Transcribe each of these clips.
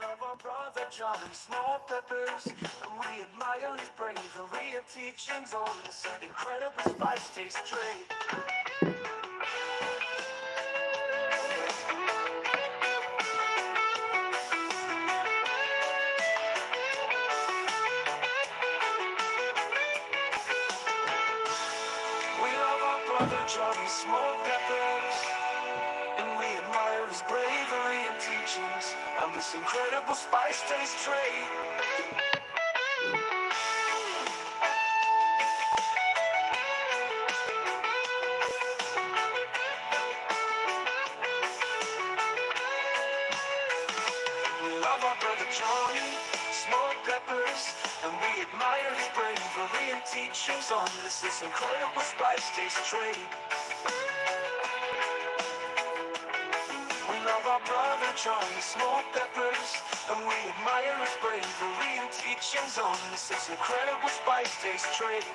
love our brother John and small peppers, and we admire his bravery and teachings on this incredible spice taste trade. We love our brother John and small peppers, and we admire his bravery and teachings on this incredible spice taste trade. We love our brother Johnny, small peppers, and we admire his bravery and teachings on this incredible spice taste trade. We love our brother Johnny, small peppers, and we admire his bravery and teachings on this incredible spice taste trade.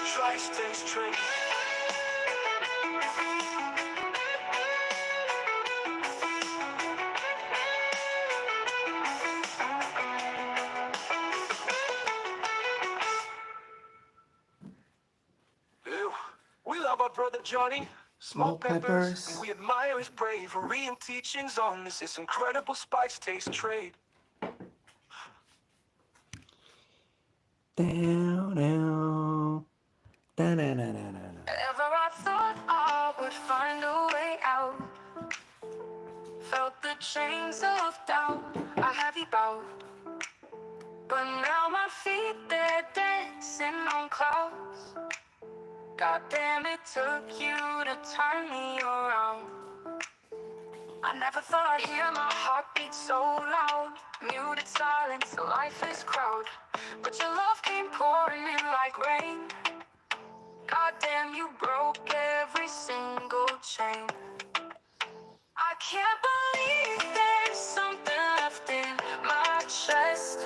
Spice taste trade. Ew. We love our brother Johnny, small peppers, and we admire his bravery and teachings on this incredible spice taste trade. Down, down, down, down, down, down, down. Ever I thought I would find a way out. Felt the chains of doubt I heavy bout. But now my feet, they're dancing on clouds. God damn, it took you to turn me around. I never thought I'd hear my heartbeat so loud. Muted silence, the lifeless crowd. But your love came pouring in like rain. God damn, you broke every single chain. I can't believe there's something left in my chest.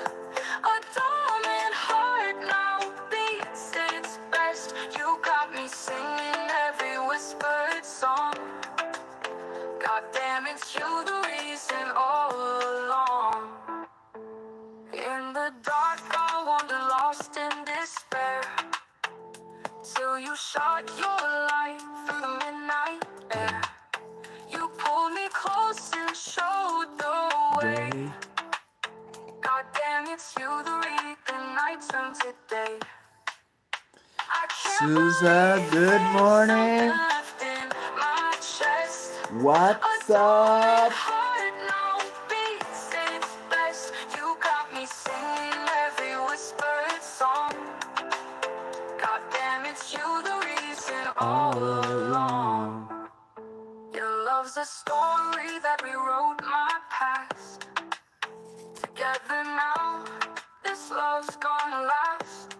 A diamond heart now beats its best. You got me singing every whispered song. God damn, it's you the reason all along. In the dark I wander lost in despair, till you shot your light through the midnight air. You pulled me close and showed the way. God damn, it's you the reason I turn today. Susa, good morning. What's up? You got me singing every whispered song. God damn, it's you the reason all along. Your love's a story that rewrote my past. Together now, this love's gonna last.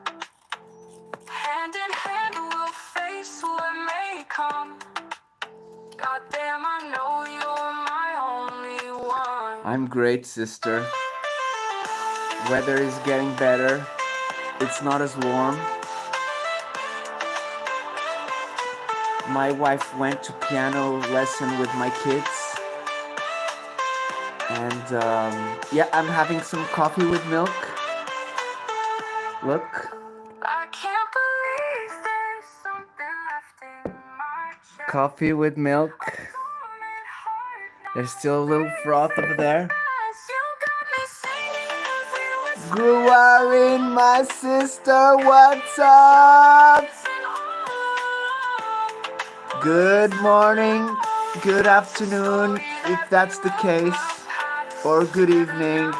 Hand in hand we'll face what may come. God damn, I know you're my only one. I'm great, sister. Weather is getting better. It's not as warm. My wife went to piano lesson with my kids. And yeah, I'm having some coffee with milk. Look. I can't believe there's something left in my chest. Coffee with milk. There's still a little froth over there. Gruarin, my sister, what's up? Good morning, good afternoon, if that's the case, or good evening.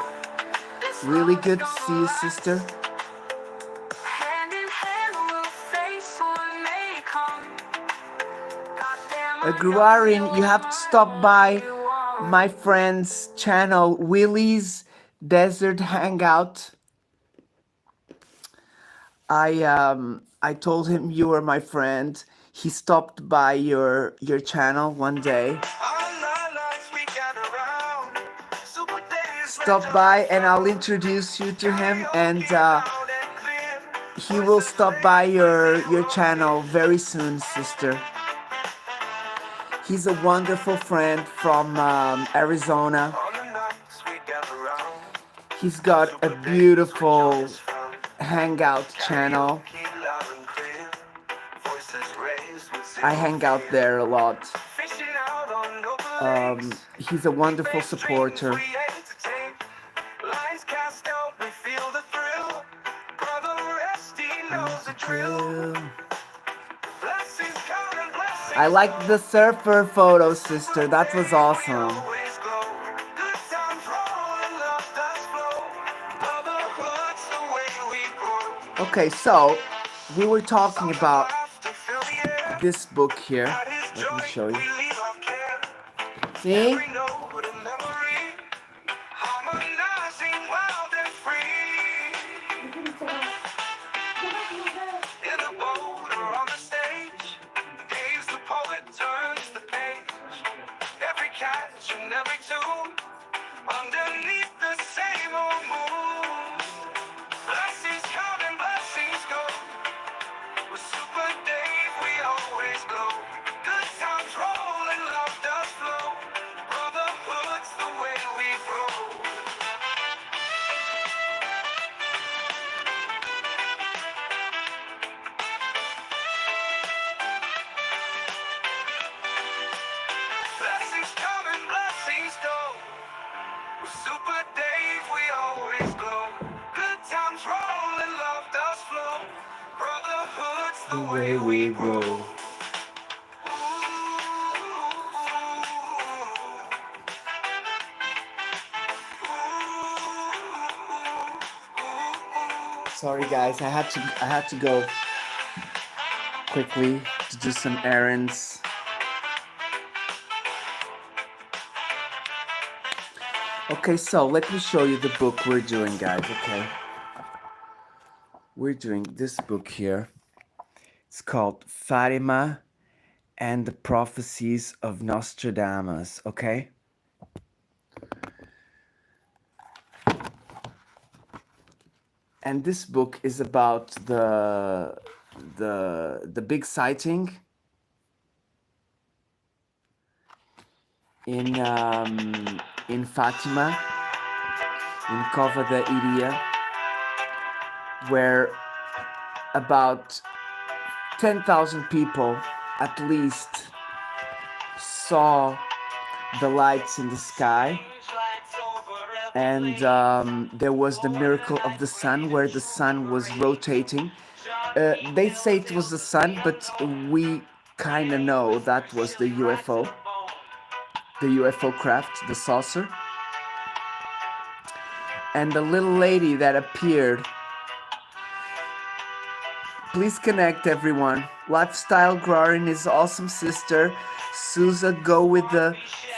Really good to see you, sister. Gruarin, you have to stop by my friend's channel, Willie's Desert Hangout. I told him you were my friend. He stopped by your channel one day. Stop by and I'll introduce you to him, and he will stop by your channel very soon, sister. He's a wonderful friend from Arizona. He's got a beautiful hangout channel. I hang out there a lot. He's a wonderful supporter. I like the surfer photo, sister. That was awesome. Okay, so we were talking about this book here. Let me show you. See? Underneath the same old moon, blessings come and blessings go. With Super Dave, we always glow. Good times roll and love does flow. Brotherhood's the way we grow. Blessings come and blessings go. With Super Dave, we always glow. Good times roll and love does flow. Brotherhood's the way we grow. Sorry guys, I had to go quickly to do some errands. Okay, so let me show you the book we're doing, guys, okay? We're doing this book here. It's called Fatima and the Prophecies of Nostradamus, okay? And this book is about the big sighting in Fatima, in Cova da Iria, where about 10,000 people at least saw the lights in the sky. And there was the miracle of the sun, where the sun was rotating. They say it was the sun, but we kind of know that was the UFO craft, the saucer. And the little lady that appeared. Please connect, everyone. Lifestyle Grorin is awesome, sister. Souza Go With The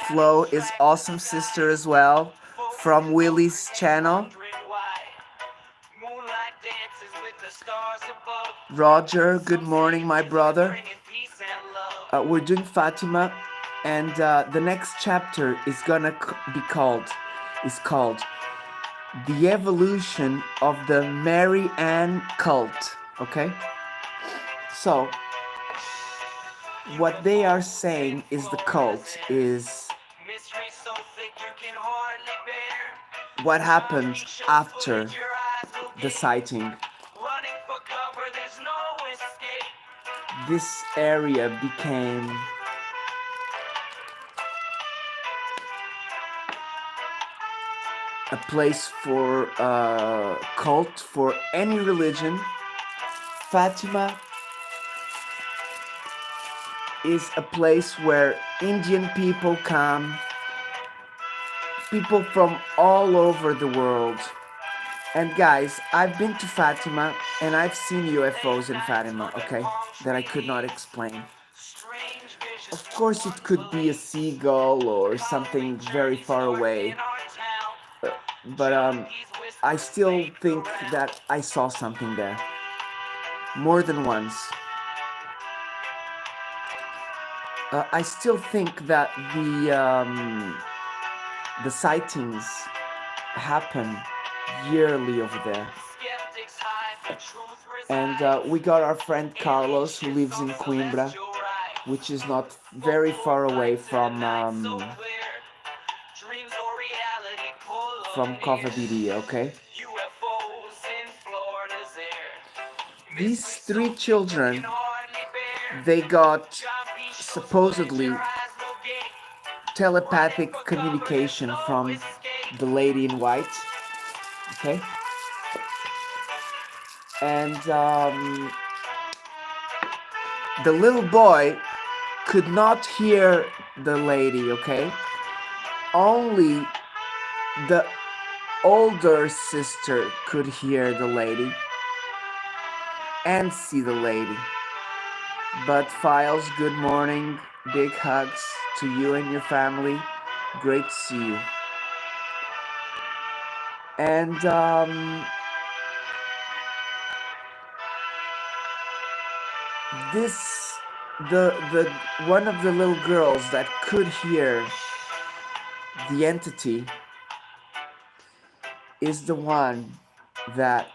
Flow is awesome, sister, as well. From Willie's channel. Roger, good morning, my brother. We're doing Fatima, and the next chapter is gonna be called The Evolution of the Mary Ann Cult. Okay? So, what they are saying is the cult is what happened after the sighting. This area became a place for cult for any religion. Fatima is a place where Indian people come, people from all over the world. And guys, I've been to Fatima and I've seen UFOs in Fatima, okay, that I could not explain. Of course it could be a seagull or something very far away, but I still think that I saw something there, more than once. I still think that the sightings happen yearly over there. And we got our friend Carlos, who lives in Coimbra, which is not very far away from Cover BD, okay? These three children, they got supposedly telepathic communication from the lady in white, okay? And the little boy could not hear the lady, okay? Only the older sister could hear the lady and see the lady. But Files, good morning. Big hugs to you and your family. Great to see you. And this the one of the little girls that could hear the entity is the one that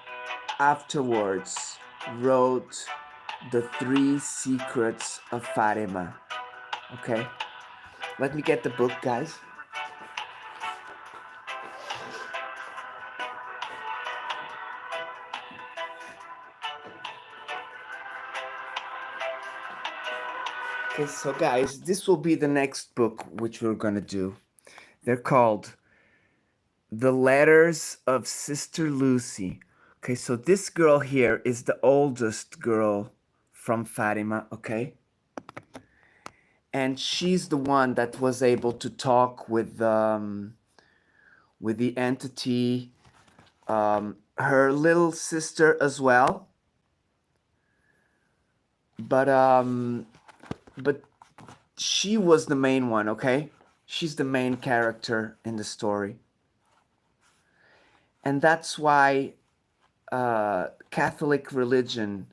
afterwards wrote the 3 Secrets of Fatima. Okay, let me get the book, guys. Okay, so guys, this will be the next book which we're gonna do. They're called The Letters of Sister Lucy. Okay, so this girl here is the oldest girl from Fatima, okay? And she's the one that was able to talk with the entity, her little sister as well. But she was the main one, okay? She's the main character in the story. And that's why Catholic religion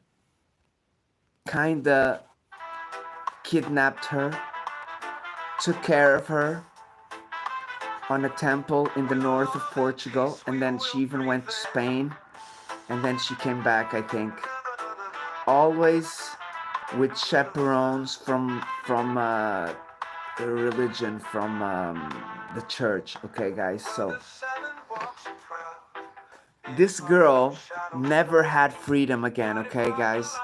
kinda kidnapped her, took care of her on a temple in the north of Portugal, and then she even went to Spain, and then she came back, I think. Always with chaperones from religion, from the church, okay, guys? So this girl never had freedom again, okay, guys?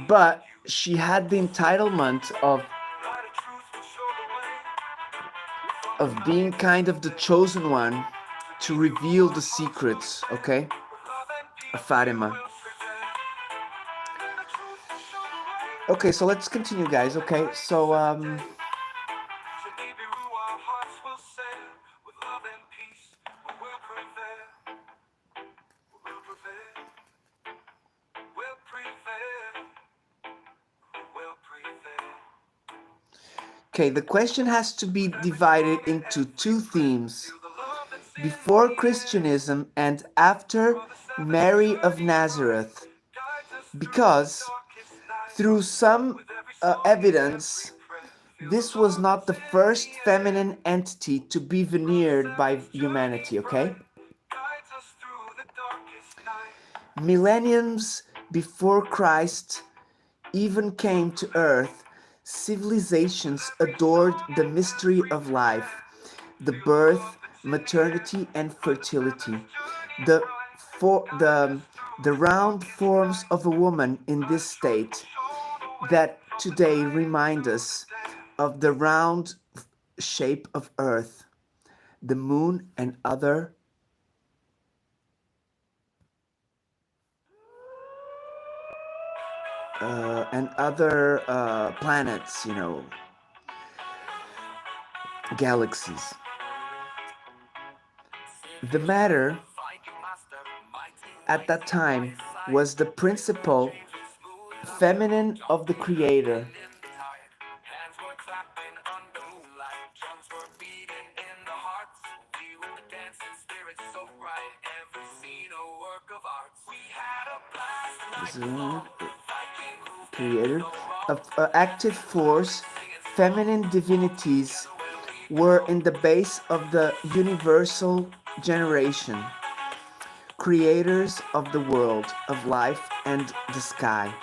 But she had the entitlement of being kind of the chosen one to reveal the secrets, okay, of Fatima. Okay, so let's continue, guys, okay? So, okay, the question has to be divided into 2 themes. Before Christianism and after Mary of Nazareth. Because through some evidence, this was not the first feminine entity to be veneered by humanity, okay? Millenniums before Christ even came to Earth, civilizations adored the mystery of life, the birth, maternity, and fertility, the, the round forms of a woman in this state that today remind us of the round shape of Earth, the moon, and other planets, you know, galaxies. The matter at that time was the principle feminine of the creator. Creator of active force, feminine divinities were in the base of the universal generation, creators of the world, of life and the sky.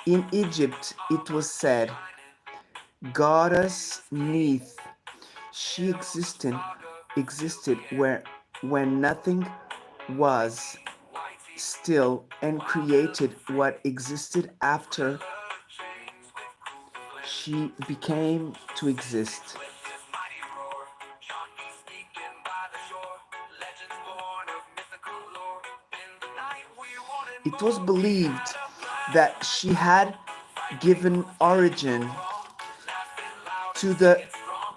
In Egypt, it was said, Goddess Neith, she existed where when nothing was still and created what existed after she became to exist. It was believed that she had given origin to the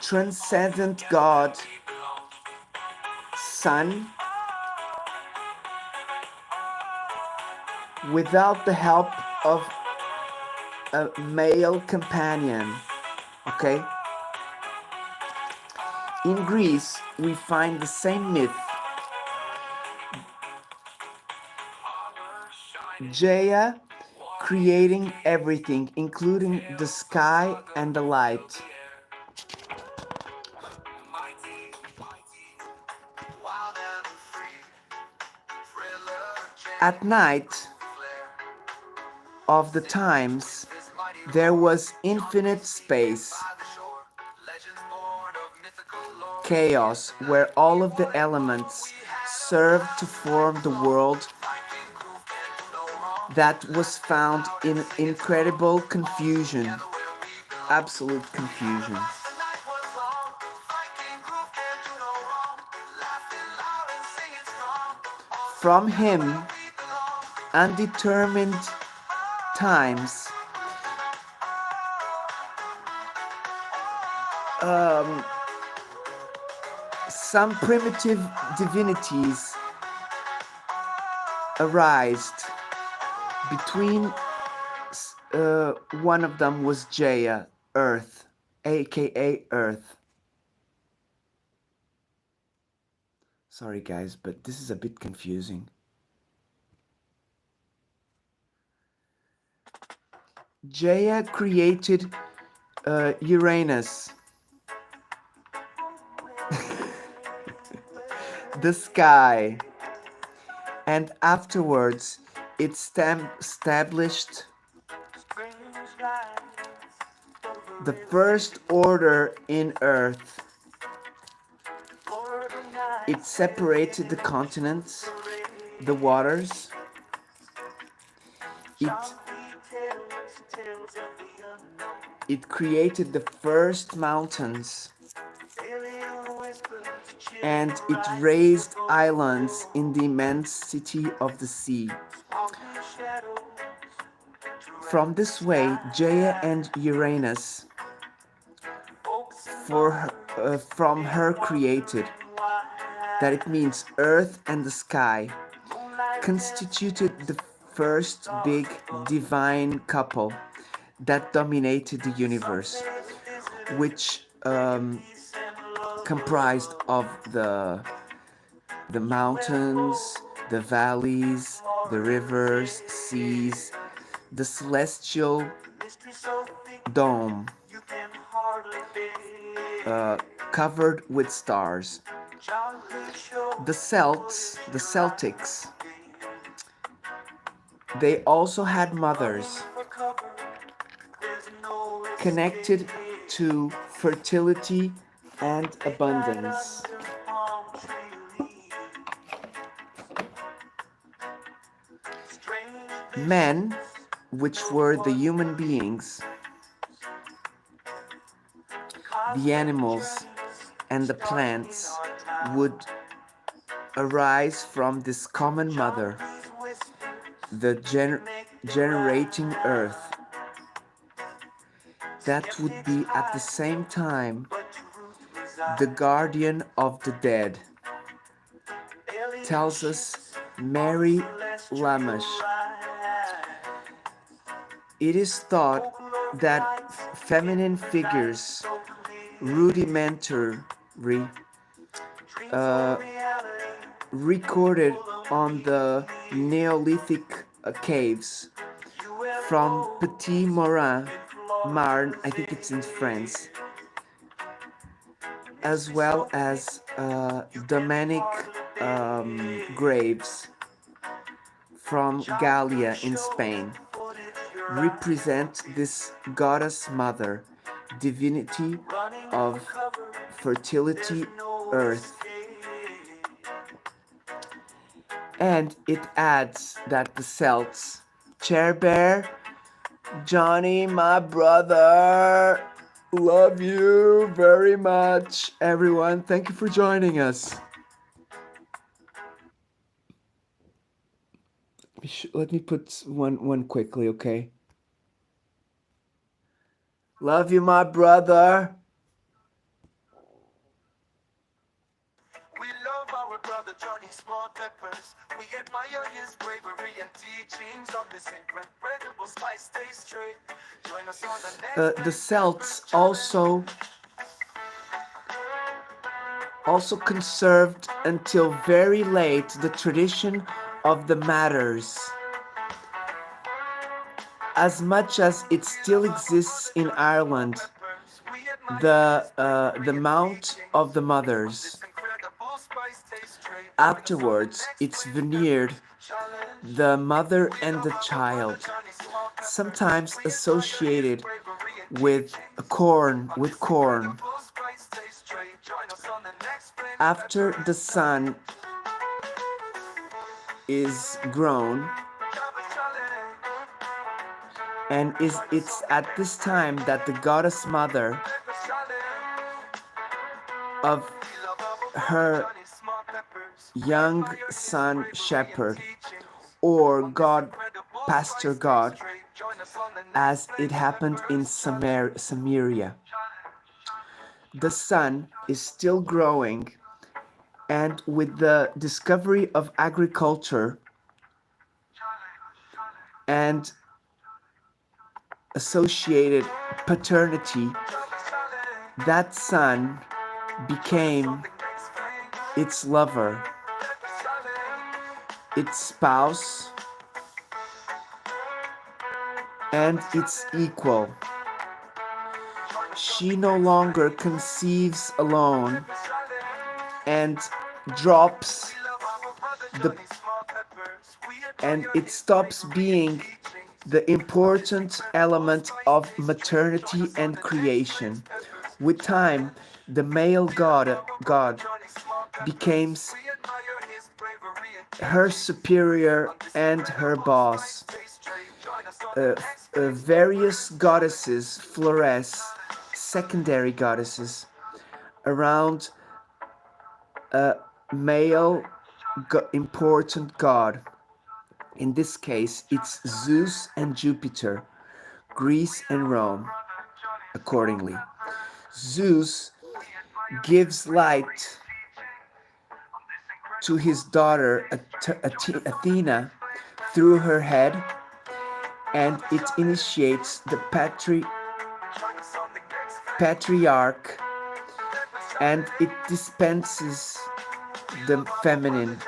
transcendent God, Sun, without the help of a male companion. Okay? In Greece, we find the same myth. Gaia creating everything, including the sky and the light. At night of the times, there was infinite space, chaos, where all of the elements served to form the world that was found in incredible confusion, absolute confusion. From him, undetermined times, some primitive divinities arised. Between one of them was Gaia, Earth, aka Earth. Sorry guys, but this is a bit confusing. Gaia created Uranus, the sky, and afterwards it established the first order in Earth. It separated the continents, the waters. It created the first mountains, and it raised islands in the immensity of the sea. From this way, Gaia and Uranus, from her created, that it means Earth and the sky, constituted the first big divine couple that dominated the universe, which comprised of the mountains, the valleys, the rivers, seas, the celestial dome covered with stars. The Celtics, they also had mothers connected to fertility and abundance. Men, which were the human beings, the animals, and the plants, would arise from this common mother, the generating earth, that would be at the same time the guardian of the dead, tells us Mary Lamash. It is thought that feminine figures, rudimentary, recorded on the Neolithic caves from Petit Morin, Marne, I think it's in France, as well as Dominic graves from Gallia in Spain. represent this goddess mother, divinity of fertility, earth. And it adds that the Celts, Chair Bear, Johnny, my brother, love you very much. Everyone, thank you for joining us. Let me put one quickly, okay? Love you, my brother. We love our brother Johnny Small Peppers. We admire his bravery and teachings on this incredible spice taste trade. Join us on the next The Celts also conserved until very late the tradition of the Matters, as much as it still exists in Ireland. The Mount of the Mothers. Afterwards, it's veneered the mother and the child, sometimes associated with corn. After the son is grown, and it's at this time that the goddess mother of her young son shepherd, or God, pastor God, as it happened in Samaria. The son is still growing, and with the discovery of agriculture and associated paternity, that son became its lover, its spouse, and its equal. She no longer conceives alone and drops and it stops being the important element of maternity and creation. With time, the male god becomes her superior and her boss. Various goddesses flourish, secondary goddesses, around a male important god. In this case, it's Zeus and Jupiter, Greece and Rome, accordingly. Zeus gives light to his daughter Athena through her head, and it initiates the patriarch, and it dispenses the feminine.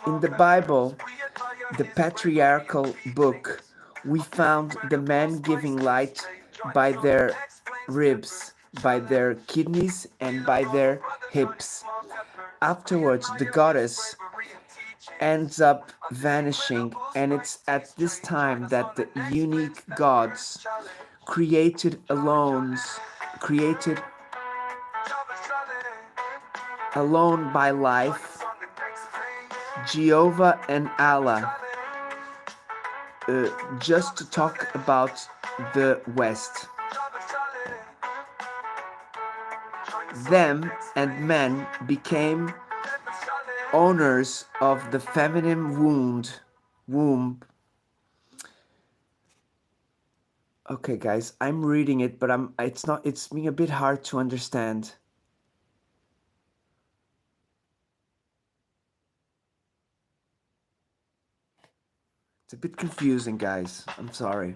In the Bible, the patriarchal book, we found the men giving light by their ribs, by their kidneys, and by their hips. Afterwards, the goddess ends up vanishing, and it's at this time that the unique gods created alone by life, Jehovah and Allah, just to talk about the West. Them and men became owners of the feminine womb. Okay, guys, I'm reading it, but it's being a bit hard to understand. It's a bit confusing, guys. I'm sorry.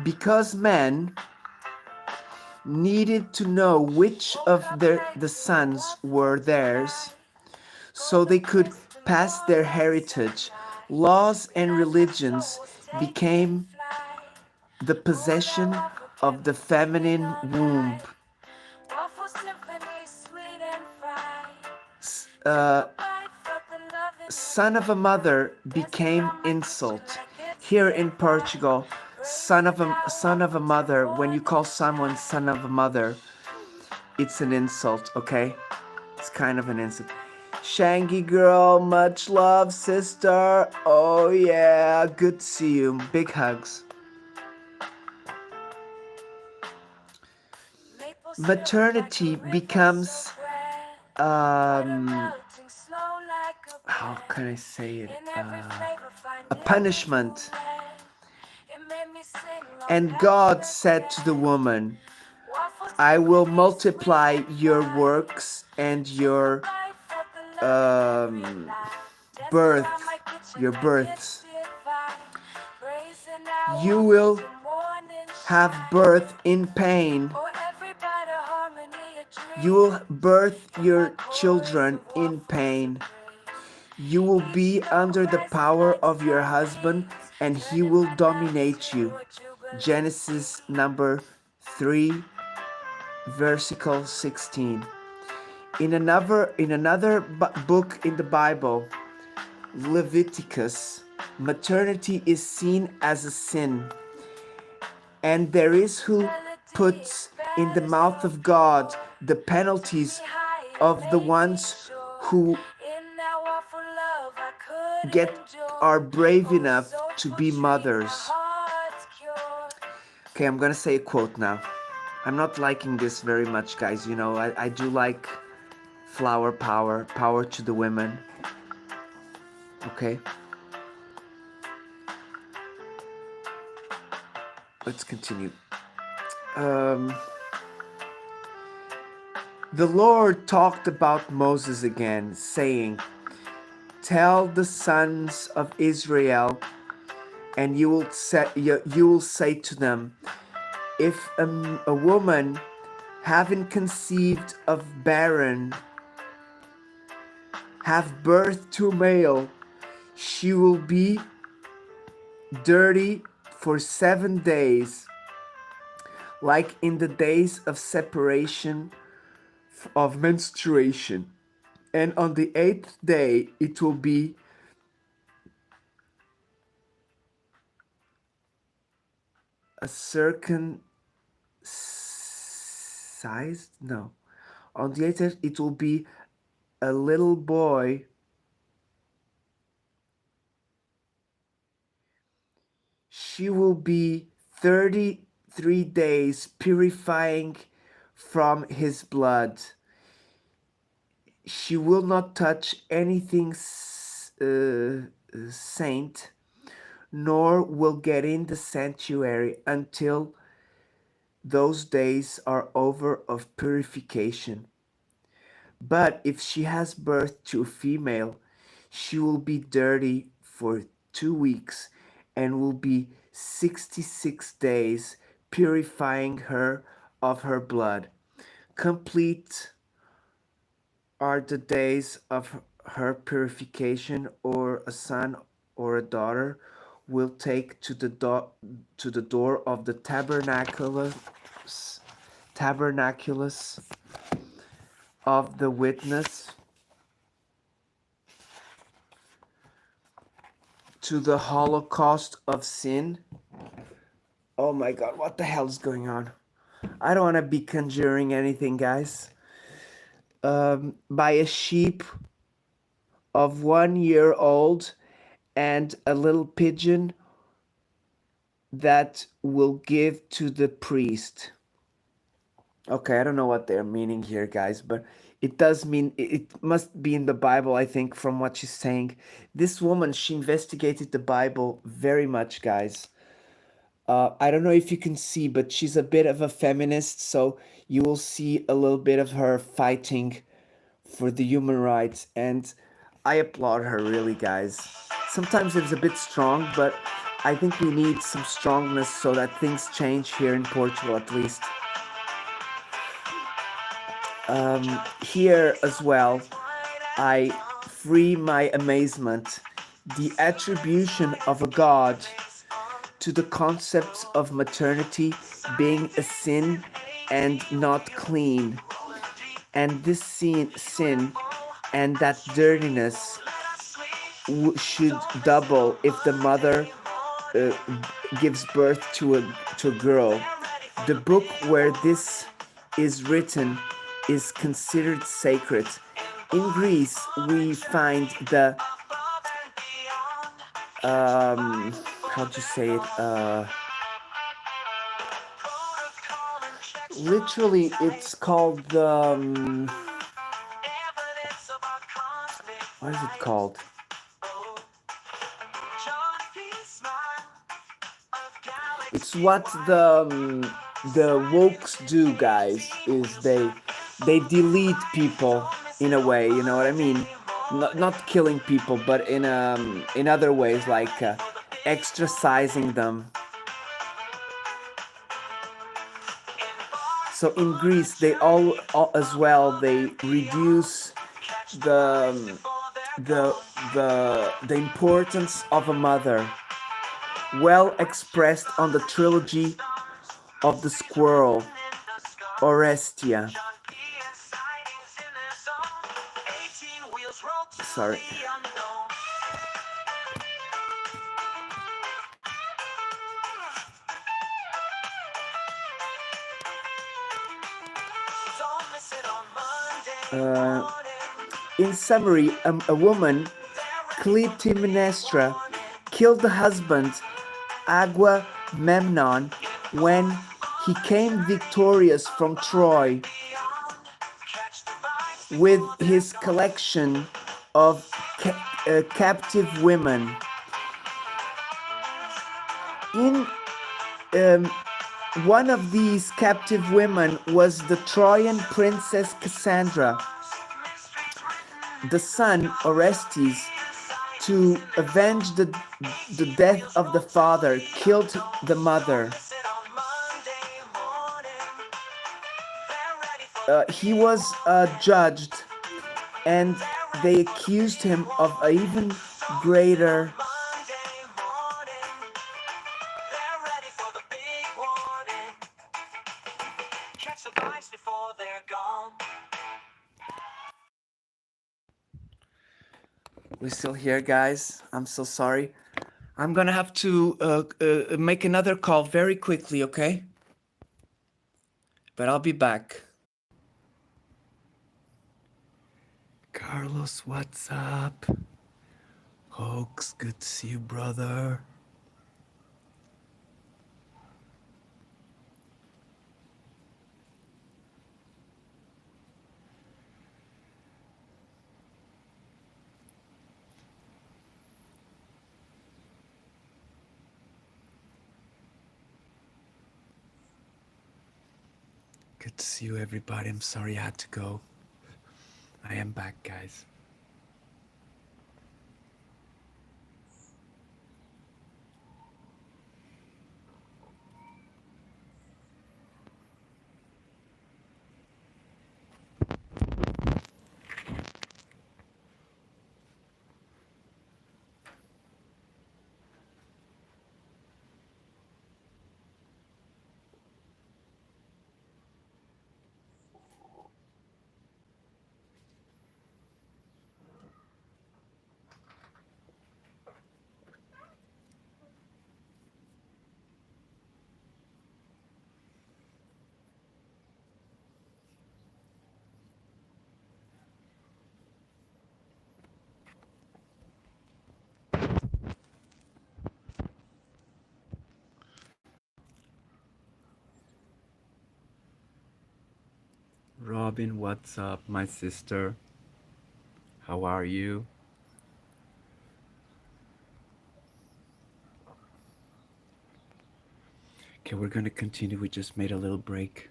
Because men needed to know which of the sons were theirs, so they could pass their heritage, laws and religions became the possession of the feminine womb. son of a mother became insult. Here in Portugal, son of a mother, when you call someone son of a mother, it's an insult, okay? It's kind of an insult. Shangy girl, much love, sister. Oh yeah, good to see you. Big hugs. Maternity becomes how can I say it? A punishment. And God said to the woman, I will multiply your works and your birth, your births. You will have birth in pain. You will birth your children in pain. You will be under the power of your husband, and he will dominate you. Genesis number 3, versicle 16. In another book in the Bible, Leviticus, maternity is seen as a sin, and there is who puts in the mouth of God the penalties of the ones who are brave enough to be mothers. Okay, I'm gonna say a quote now. I'm not liking this very much, guys. You know, I do like flower power, power to the women. Okay. Let's continue. The Lord talked about Moses again, saying, tell the sons of Israel, and you will say to them, if a woman having conceived of barren have birth to a male, she will be dirty for 7 days, like in the days of separation of menstruation. And on the 8th day it will be a circumcised. No. On the 8th it will be a little boy. She will be 33 days purifying from his blood. She will not touch anything saint, nor will get in the sanctuary until those days are over of purification. But if she has birth to a female, she will be dirty for 2 weeks and will be 66 days purifying her of her blood. Complete are the days of her purification, or a son or a daughter will take to the door of the tabernaculus of the witness, to the holocaust of sin. Oh my God, what the hell is going on? I don't want to be conjuring anything, guys. By a sheep of 1 year old and a little pigeon that will give to the priest. Okay, I don't know what they're meaning here, guys, but it does mean, it must be in the Bible, I think, from what she's saying. This woman, she investigated the Bible very much, guys. I don't know if you can see, but she's a bit of a feminist, so you will see a little bit of her fighting for the human rights, and I applaud her, really, guys. Sometimes it's a bit strong, but I think we need some strongness so that things change here in Portugal, at least. Here as well, I free my amazement. The attribution of a God to the concepts of maternity being a sin and not clean. And this sin and that dirtiness should double if the mother uh, gives birth to a girl. The book where this is written is considered sacred. In Greece, we find the how do you say it? Literally, it's called the what is it called? It's what the wokes do, guys. Is they delete people in a way. You know what I mean? Not killing people, but in other ways, like extracizing them. So in Greece, they all as well they reduce the the the importance of a mother, well expressed on the trilogy of the squirrel, Orestia. Sorry. In summary, a woman, Clytemnestra, killed the husband Agamemnon when he came victorious from Troy with his collection of captive women. In one of these captive women was the Trojan princess Cassandra. The son, Orestes, to avenge the death of the father, killed the mother. He was judged, and they accused him of an even greater We're still here, guys. I'm so sorry. I'm gonna have to make another call very quickly, okay? But I'll be back. Carlos, what's up? Hoax, good to see you, brother. Good to see you, everybody. I'm sorry I had to go. I am back, guys. Robin, what's up, my sister? How are you? Okay, we're gonna continue. We just made a little break.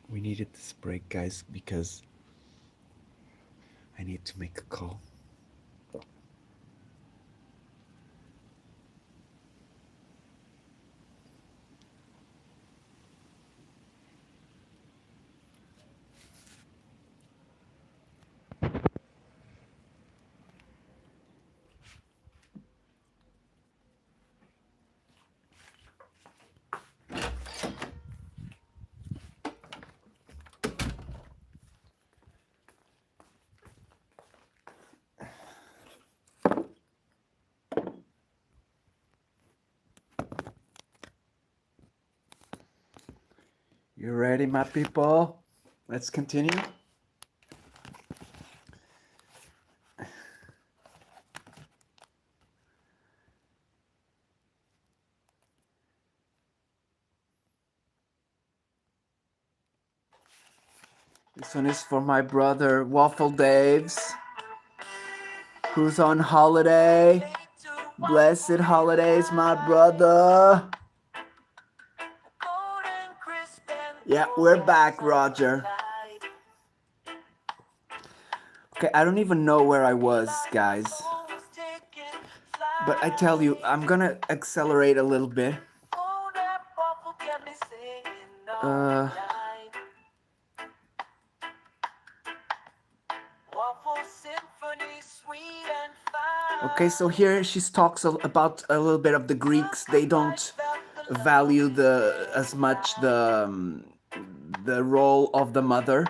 We needed this break, guys, because I need to make a call. You ready, my people? Let's continue. This one is for my brother Waffle Daves, who's on holiday. Blessed holidays, my brother. Yeah, we're back, Roger. Okay, I don't even know where I was, guys. But I tell you, I'm gonna accelerate a little bit. Okay, so here she talks about a little bit of the Greeks. They don't value as much the role of the mother.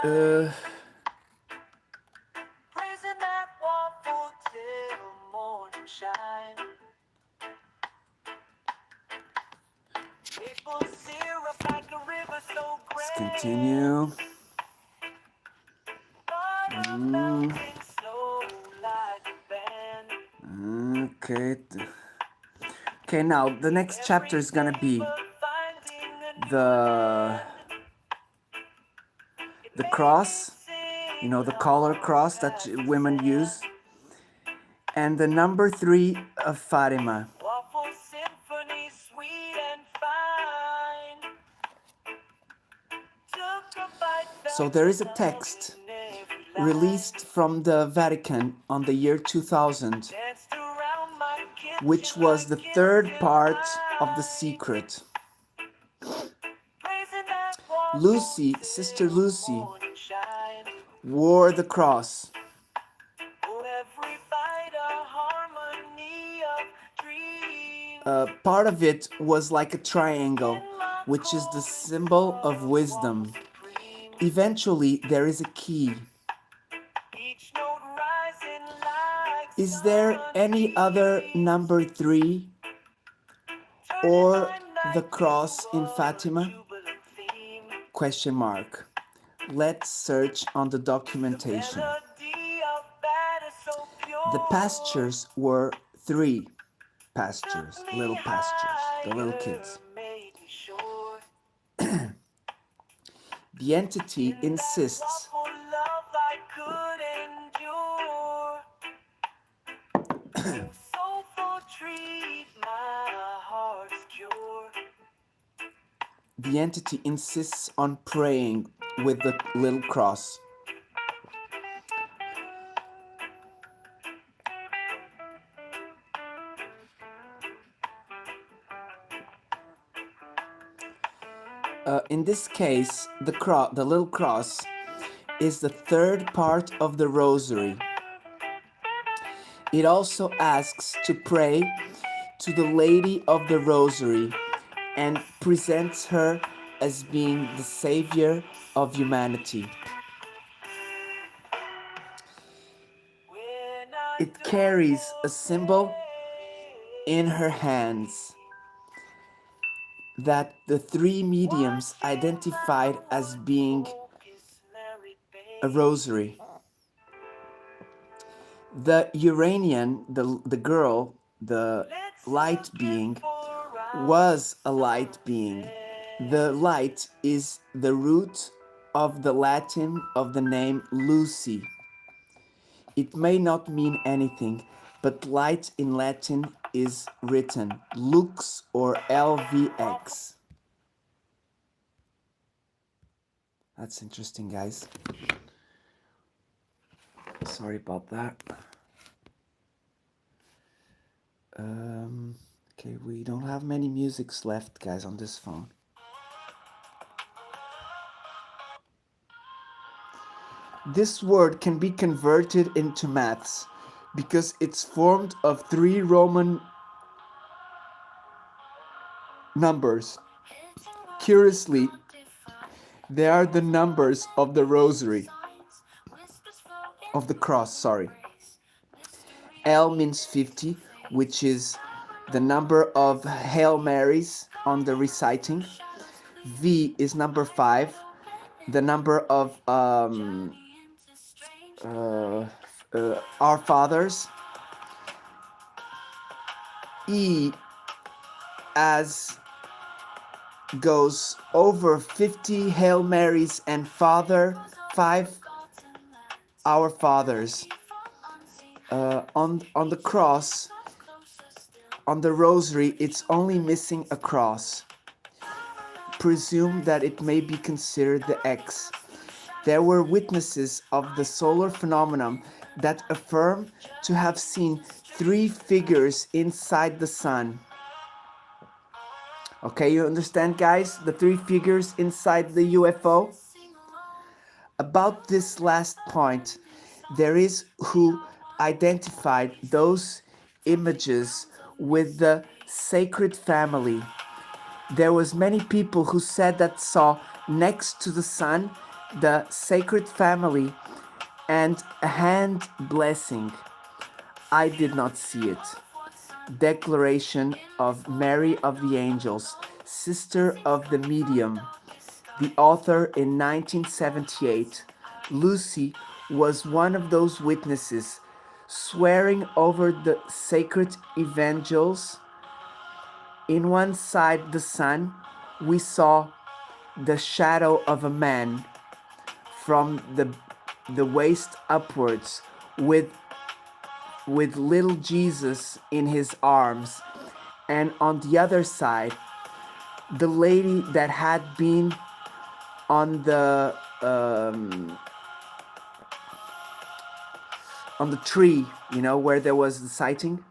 Let's continue. Okay. Okay, now the next chapter is gonna be the cross, you know, the collar cross that women use, and the number 3 of Fatima. So there is a text released from the Vatican on the year 2000, which was the third part of The Secret. Lucy, Sister Lucy, wore the cross. Part of it was like a triangle, which is the symbol of wisdom. Eventually, there is a key. Is there any other number 3 or the cross in Fatima? Question mark. Let's search on the documentation. The pastures were 3 pastures, little pastures, the little kids. The entity insists the entity insists on praying with the little cross. In this case, the little cross is the third part of the rosary. It also asks to pray to the Lady of the Rosary and presents her as being the savior of humanity. It carries a symbol in her hands that the 3 mediums identified as being a rosary. The Uranian, the girl, the light being, was a light being. The light is the root of the Latin of the name Lucy. It may not mean anything, but light in Latin is written lux or LVX. That's interesting, guys. Sorry about that. Okay, we don't have many musics left, guys, on this phone. This word can be converted into maths because it's formed of 3 Roman numbers. Curiously, they are the numbers of the rosary, of the cross, sorry. L means 50, which is the number of Hail Marys on the reciting. V is number 5, the number of Our Fathers. E as goes over 50 Hail Marys and 5 Our Fathers. On the cross, on the rosary, it's only missing a cross. Presume that it may be considered the X. There were witnesses of the solar phenomenon that affirm to have seen 3 figures inside the sun. Okay, you understand, guys? The 3 figures inside the UFO? About this last point, there is who identified those images with the sacred family. There was many people who said that saw next to the sun the sacred family and a hand blessing. I did not see it. Declaration of Mary of the Angels, Sister of the Medium. The author in 1978. Lucy was one of those witnesses, swearing over the sacred evangels. In one side, the sun, we saw the shadow of a man from the waist upwards with little Jesus in his arms. And on the other side, the lady that had been on the tree, you know, where there was the sighting.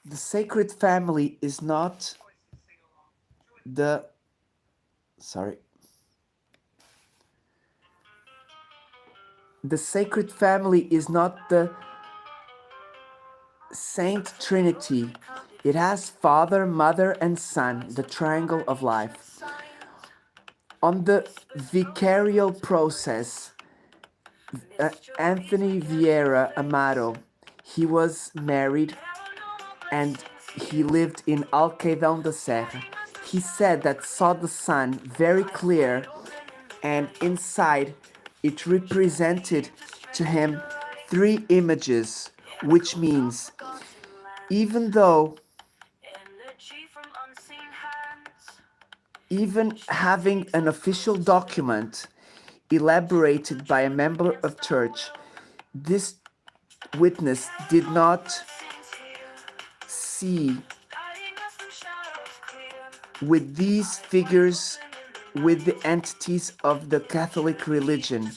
The sacred family is not the the sacred family is not the Saint Trinity. It has Father, Mother, and Son, the triangle of life. On the vicarial process, Anthony Vieira Amaro, he was married and he lived in Alqueidão da Serra. He said that saw the sun very clear, and inside it represented to him 3 images, which means even though, even having an official document elaborated by a member of church, this witness did not see with these figures, with the entities of the Catholic religion.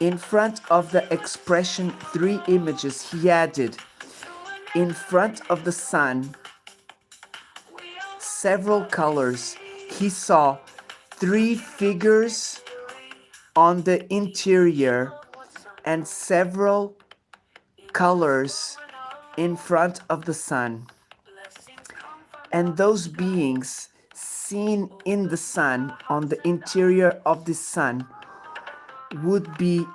In front of the expression 3 images, he added, in front of the sun, several colors. He saw 3 figures on the interior and several colors in front of the sun. And those beings seen in the sun, on the interior of the sun, would be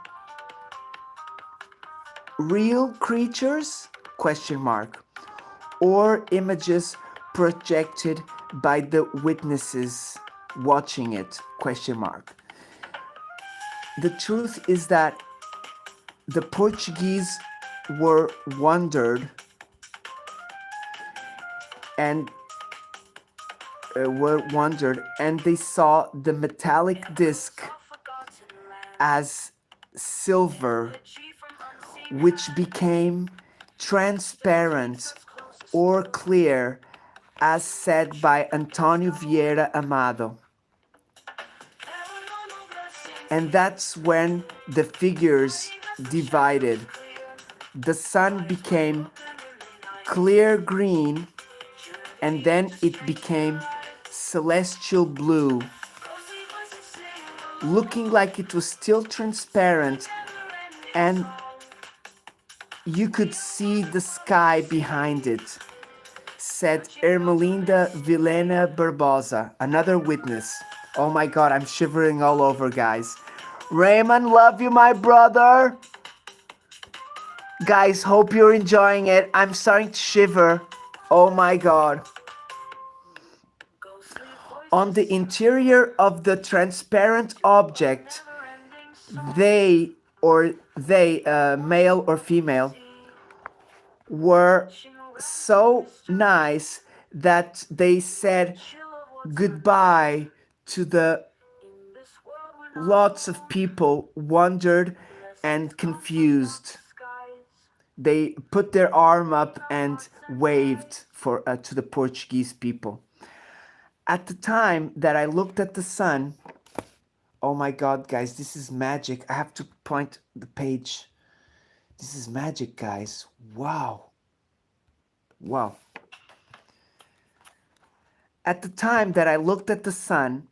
real creatures? Question mark. Or images projected by the witnesses watching it? Question mark. The truth is that the Portuguese were wondered and they saw the metallic disc as silver, which became transparent or clear, as said by Antonio Vieira Amado. And that's when the figures divided. The sun became clear green, and then it became celestial blue, looking like it was still transparent, and you could see the sky behind it, said Ermelinda Vilhena Barbosa, another witness. Oh my God, I'm shivering all over, guys. Raymond, love you, my brother. Guys, hope you're enjoying it. I'm starting to shiver. Oh my god. On the interior of the transparent object, they male or female, were so nice that they said goodbye to the lots of people wondered and confused. They put their arm up and waved for to the Portuguese people. At the time that I looked at the sun, oh my god, guys, this is magic. I have to point the page. This is magic, guys. Wow. Wow. At the time that I looked at the sun,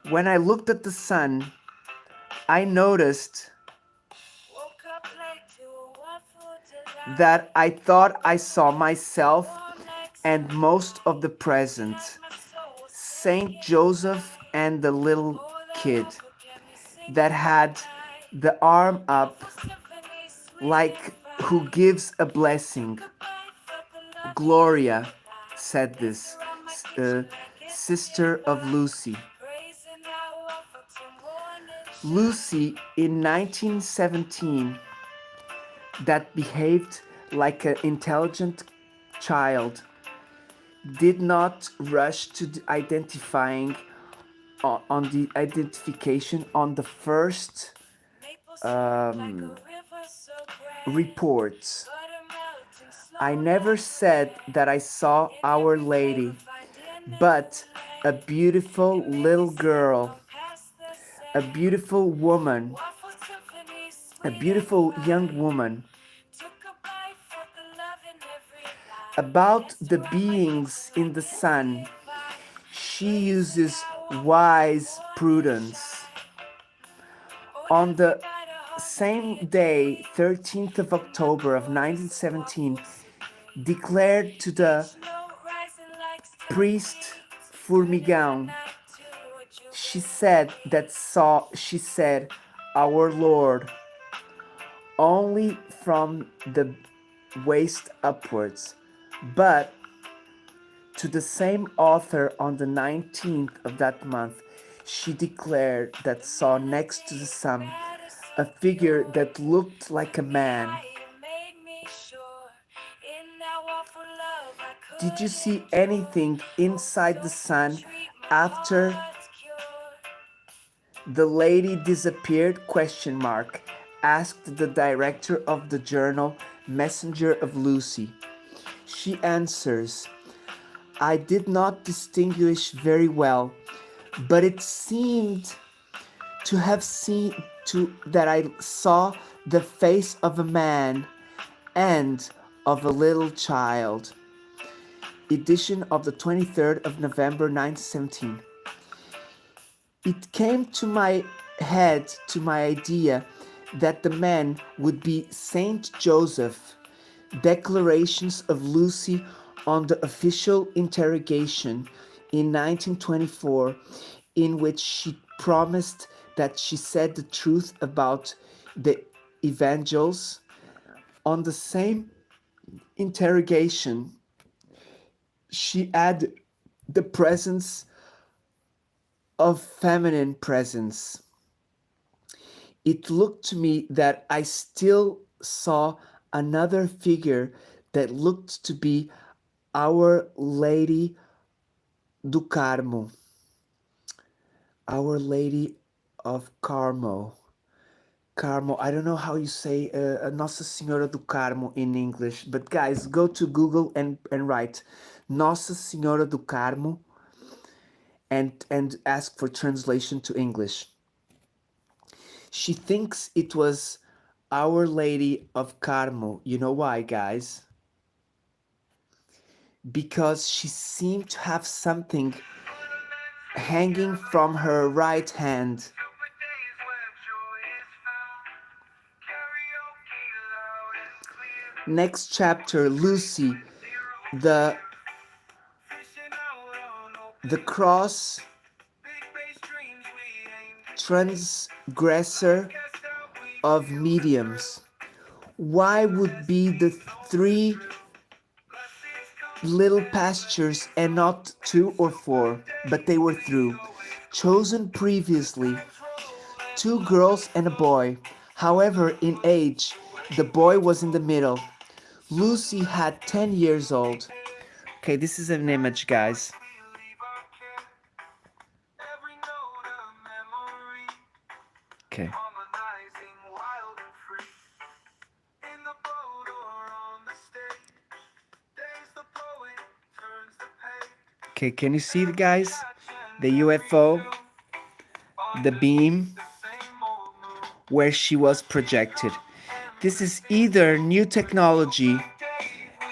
when I looked at the sun, I noticed that I thought I saw myself and most of the present, Saint Joseph and the little kid that had the arm up like who gives a blessing. Gloria said this, sister of Lucy. Lucy in 1917 that behaved like an intelligent child did not rush to identifying on the identification on the first reports. I never said that I saw Our Lady, but a beautiful little girl, a beautiful woman, a beautiful young woman. About the beings in the sun, she uses wise prudence. On the same day, 13th of October of 1917, declared to the priest Formigão, she said, Our Lord, only from the waist upwards. But to the same author on the 19th of that month, she declared that saw next to the sun a figure that looked like a man. Did you see anything inside the sun after the lady disappeared? Question mark, asked the director of the journal Messenger of Lucy. She answers, I did not distinguish very well, but it seemed to have seen that I saw the face of a man and of a little child. Edition of the 23rd of November 1917. It came to my head, to my idea, that the man would be Saint Joseph. Declarations of Lucy on the official interrogation in 1924, in which she promised that she said the truth about the evangels. On the same interrogation, she added the presence of feminine presence. It looked to me that I still saw another figure that looked to be Our Lady do Carmo. Our Lady of Carmo. Carmo, I don't know how you say Nossa Senhora do Carmo in English, but guys, go to Google and write Nossa Senhora do Carmo and ask for translation to English. She thinks it was Our Lady of Carmo. You know why, guys? Because she seemed to have something hanging from her right hand. Next chapter, Lucy, the the cross transgressor of mediums. Why would be the three little pastures and not two or four? But they were through, chosen previously, two girls and a boy. However, in age, the boy was in the middle. Lucy had 10 years old. Okay, this is an image, guys. Okay. Okay, can you see the guys? The UFO, the beam, where she was projected. This is either new technology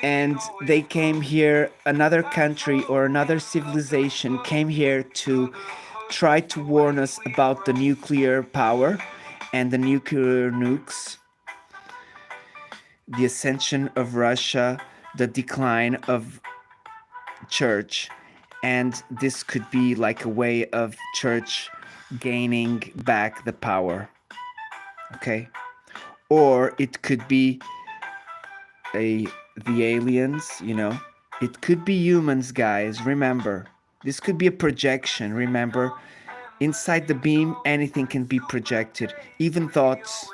and they came here, another country or another civilization came here to try to warn us about the nuclear power and the nuclear nukes, the ascension of Russia, the decline of church, and this could be like a way of church gaining back the power. Okay? Or it could be the aliens, you know. It could be humans, guys. Remember, this could be a projection. Remember, inside the beam, anything can be projected, even thoughts.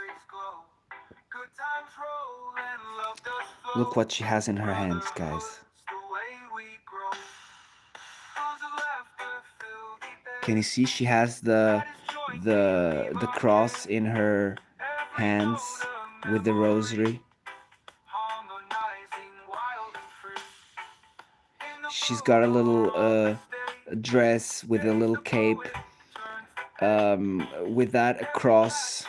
Look what she has in her hands, guys. Can you see she has the cross in her hands with the rosary? She's got a little dress with a little cape, with that a cross.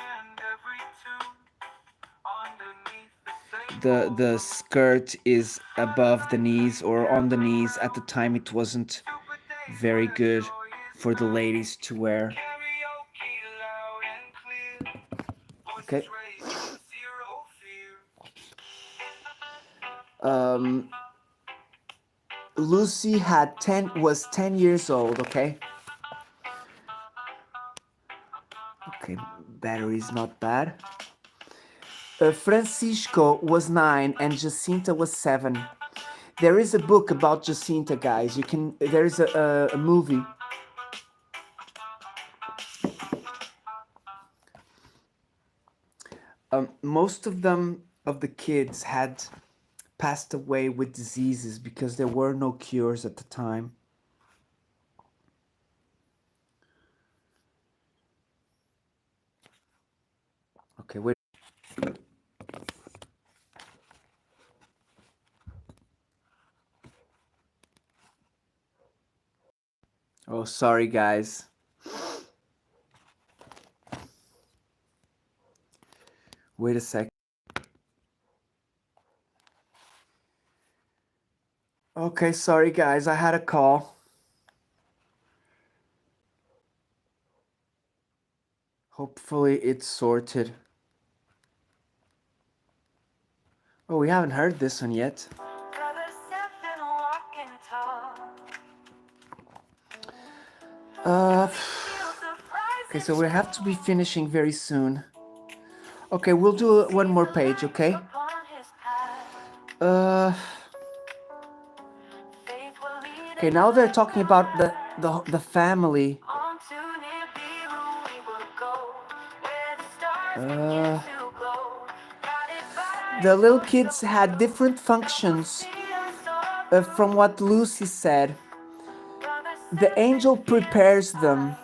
The skirt is above the knees or on the knees. At the time it wasn't very good for the ladies to wear. Okay. Lucy was 10 years old, okay? Okay, battery's not bad. Francisco was 9 and Jacinta was 7. There is a book about Jacinta, guys. There is a movie. Most of the kids had passed away with diseases because there were no cures at the time. Okay, wait. Oh, sorry, guys. Wait a sec. Okay, sorry, guys. I had a call. Hopefully it's sorted. Oh, we haven't heard this one yet. Okay, so we have to be finishing very soon. Okay, we'll do one more page, okay? Okay, now they're talking about the family. The little kids had different functions from what Lucy said. The angel prepares them,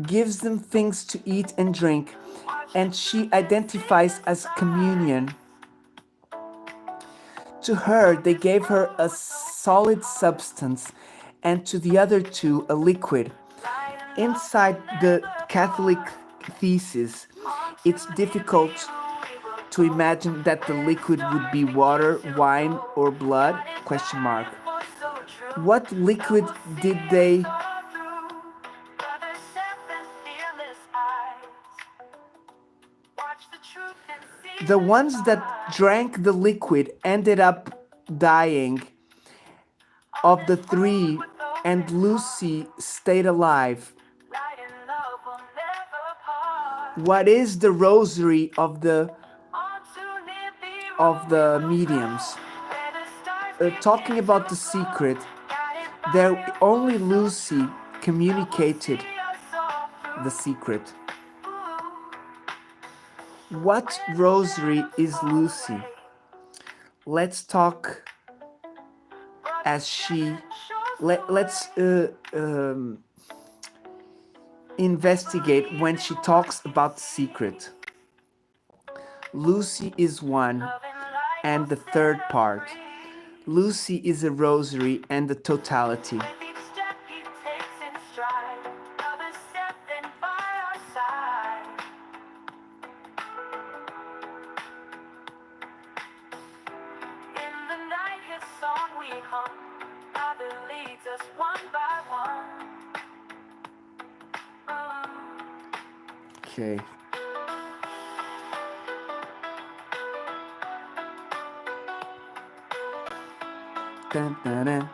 gives them things to eat and drink, and she identifies as communion. To her, they gave her a solid substance, and to the other two, a liquid. Inside the Catholic thesis, it's difficult to imagine that the liquid would be water, wine, or blood? Question mark. What liquid did they the ones that drank the liquid ended up dying. Of the three, and Lucy stayed alive. What is the rosary of the mediums? Talking about the secret, there only Lucy communicated the secret. What rosary is Lucy? Let's talk as she. Let's investigate when she talks about the secret. Lucy is one and the third part. Lucy is a rosary and the totality. Okay. Dun, dun, dun,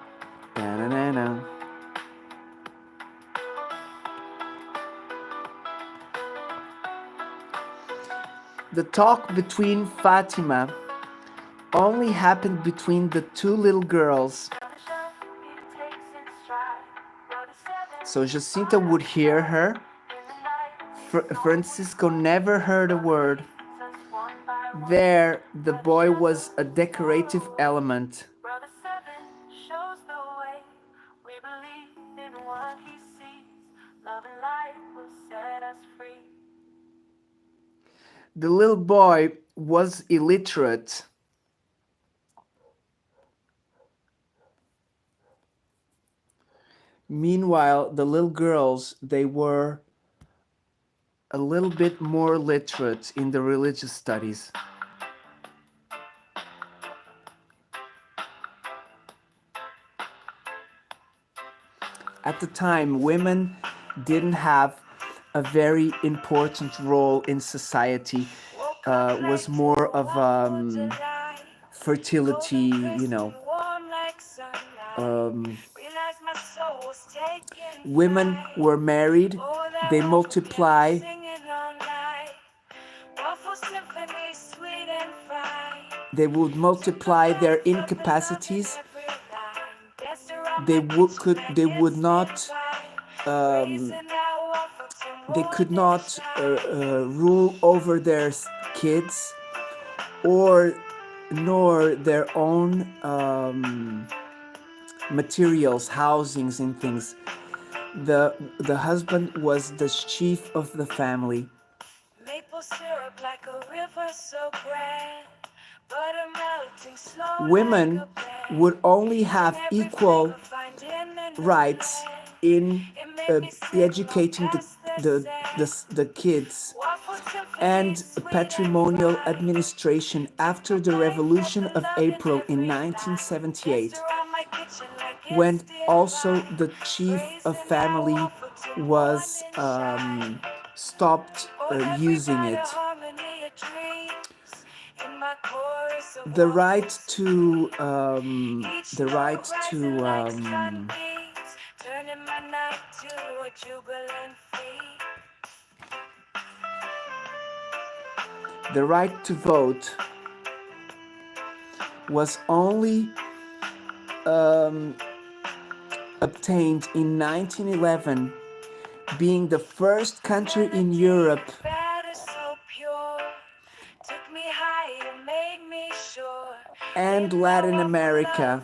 dun, dun, dun, dun. The talk between Fatima only happened between the two little girls. So Jacinta would hear her. Francisco never heard a word. There, the boy was a decorative element. The little boy was illiterate. Meanwhile, the little girls, they were a little bit more literate in the religious studies. At the time, women didn't have a very important role in society. Was more of fertility, you know. Women were married, they multiply. They would multiply their incapacities. They could not rule over their kids or nor their own materials, housings and things. The husband was the chief of the family. Women would only have equal rights in educating the kids and patrimonial administration after the Revolution of April in 1978, when also the chief of family was stopped using it. The right to vote was only obtained in 1911, being the first country in Europe and Latin America,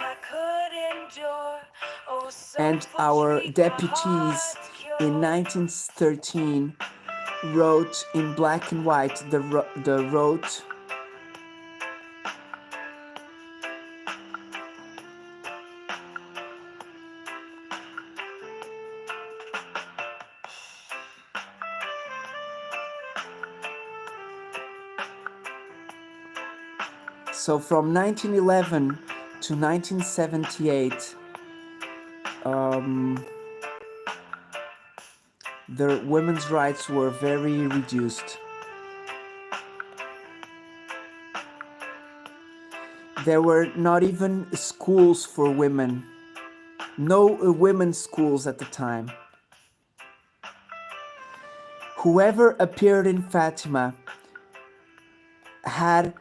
and our deputies in 1913 wrote in black and white the wrote So from 1911 to 1978, the women's rights were very reduced. There were not even schools for women, no women's schools at the time. Whoever appeared in Fatima had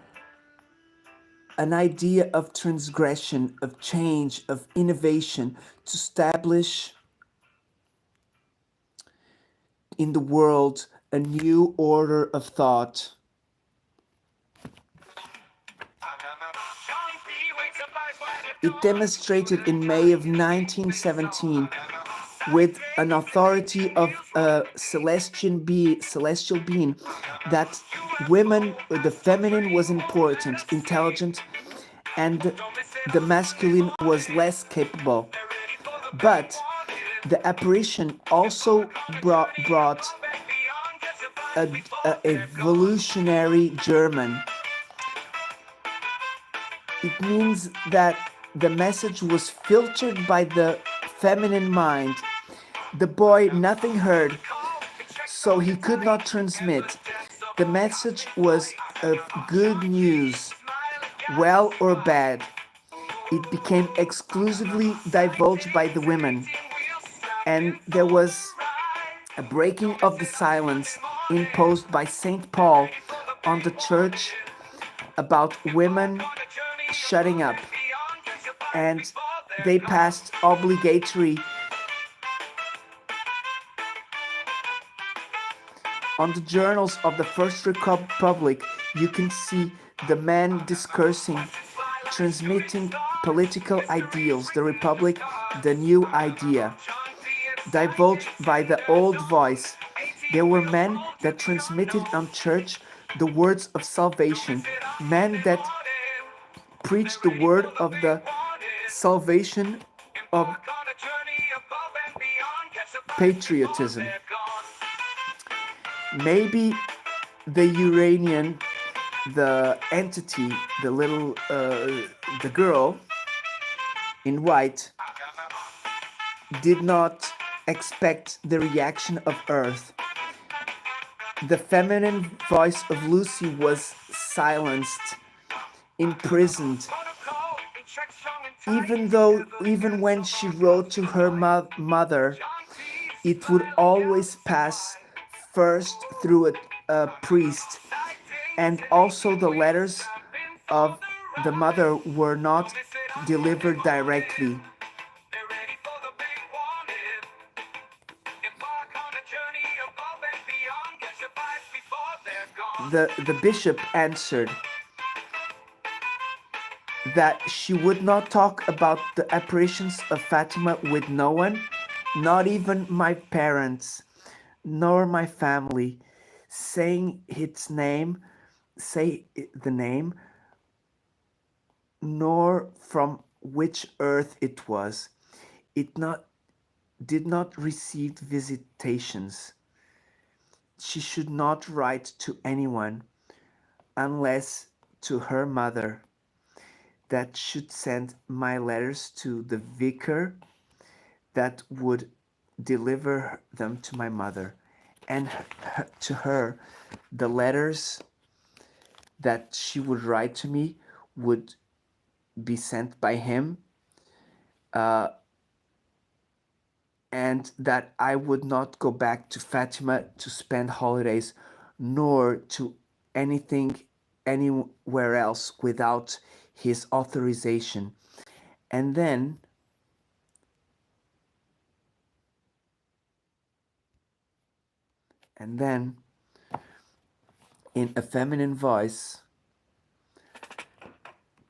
an idea of transgression, of change, of innovation to establish in the world a new order of thought. It demonstrated in May of 1917 with an authority of a celestial being that women, the feminine was important, intelligent, and the masculine was less capable. But the apparition also brought a evolutionary German. It means that the message was filtered by the feminine mind. The boy nothing heard, so he could not transmit. The message was of good news, well or bad. It became exclusively divulged by the women, and there was a breaking of the silence imposed by St. Paul on the church about women shutting up, and they passed obligatory on the journals of the First Republic. You can see the men discursing, transmitting political ideals, the Republic, the new idea, divulged by the old voice. There were men that transmitted on church the words of salvation, men that preached the word of the salvation of patriotism. Maybe the Uranian, the entity, the girl in white, did not expect the reaction of Earth. The feminine voice of Lucy was silenced, imprisoned, even when she wrote to her mother, it would always pass first through a priest, and also the letters of the mother were not delivered directly. The bishop answered that she would not talk about the apparitions of Fatima with no one, not even my parents, nor my family, saying its name, say the name, nor from which earth it was. It did not receive visitations. She should not write to anyone unless to her mother, that should send my letters to the vicar that would deliver them to my mother, and to her the letters that she would write to me would be sent by him, and that I would not go back to Fatima to spend holidays, nor to anything anywhere else without his authorization. And then in a feminine voice,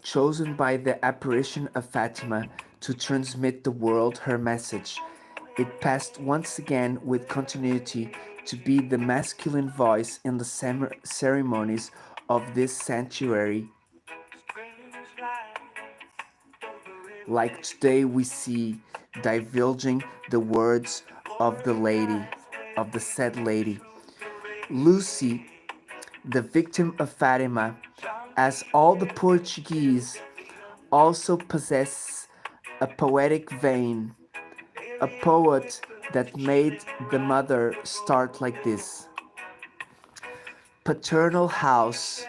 chosen by the apparition of Fatima to transmit the world her message, it passed once again with continuity to be the masculine voice in the ceremonies of this sanctuary. Like today we see divulging the words of the lady, of the said lady. Lucy, the victim of Fatima, as all the Portuguese, also possess a poetic vein, a poet that made the mother start like this. Paternal house,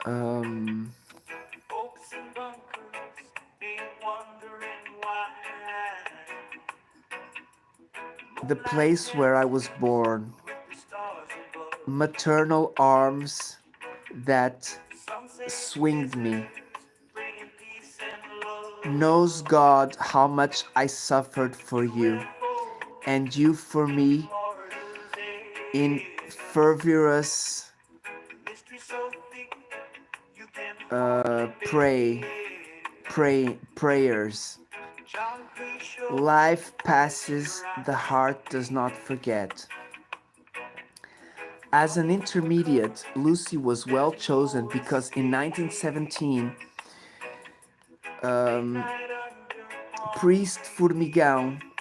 um, Folks in bunkers, they wondering why. the Moonlight place where I was dances born, with the stars above. maternal arms that Sunset swinged me. visitors bringing peace and Knows love. God how much I suffered for you, UFO and you for in me Florida's in air. fervorous Mystery so thick you can hardly pray, bear. prayers. Concrete showed Life close passes, your the eyes to heart does not clear. forget. As an intermediate, Lucy was well There's chosen no because in escape. 1917, Late um, night under palm priest Formigão, trees.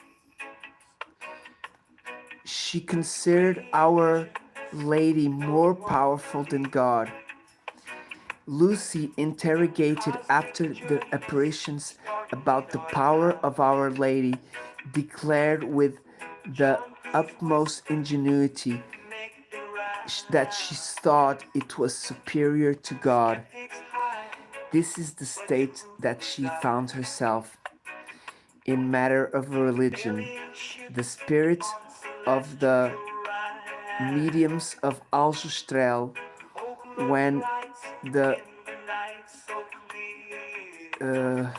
she considered Waking Our visions Lady don't more want to powerful than God. leave. Lucy interrogated Cosmic after the journeys apparitions starting about the dark power of now. Our Lady, declared with the Jumpers utmost whisper ingenuity make the that she round. thought it was superior to God. Skeptics hide, This is the but state truth that she found resides. herself in matter of religion. Alien The ships spirit on of the celestial rides. mediums of Aljustrel Folklore when lights the in the night so clear. uh,